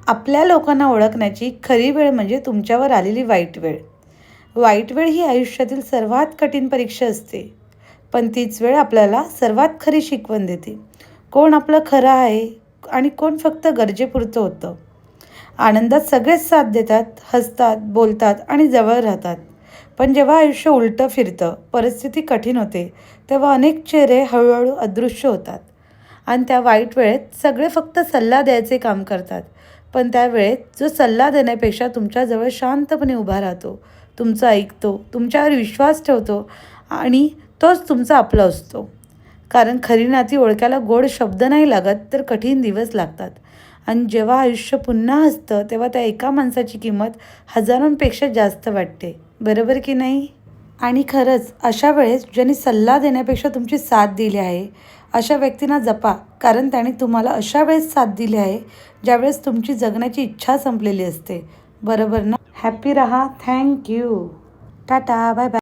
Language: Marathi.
आपल्या लोकांना ओळखण्याची खरी वेळ म्हणजे तुमच्यावर आलेली वाईट वेळ. वाईट वेळ ही आयुष्यातील सर्वात कठीण परीक्षा असते, पण तीच वेळ आपल्याला सर्वात खरी शिकवण देते. कोण आपलं खरं आहे आणि कोण फक्त गरजेपुरतं होतं. आनंदात सगळेच साथ देतात, हसतात, बोलतात आणि जवळ राहतात. पण जेव्हा आयुष्य उलटं फिरतं, परिस्थिती कठीण होते, तेव्हा अनेक चेहरे हळूहळू अदृश्य होतात. आणि त्या वाईट वेळेत सगळे फक्त सल्ला द्यायचे काम करतात. पण त्या वेळेत जो सल्ला देण्यापेक्षा तुमच्याजवळ शांतपणे उभा राहतो, तुमचं ऐकतो, तुमच्यावर विश्वास ठेवतो आणि तोच तुमचा आपला असतो. कारण खरी नाती ओळखायला गोड शब्द नाही लागत, तर कठीण दिवस लागतात. आणि जेव्हा आयुष्य पुन्हा हसतं, तेव्हा त्या एका माणसाची किंमत हजारांपेक्षा जास्त वाटते. बरोबर की नाही? आणि खरंच अशा वेळेस ज्यांनी सल्ला देण्यापेक्षा तुमची साथ दिली आहे, अशा व्यक्तींना जपा. कारण त्याने तुम्हाला अशा वेळेस साथ दिली आहे, ज्यावेळेस तुमची जगण्याची इच्छा संपलेली असते. बरोबर ना? हॅपी रहा. Thank you. टाटा. Bye bye.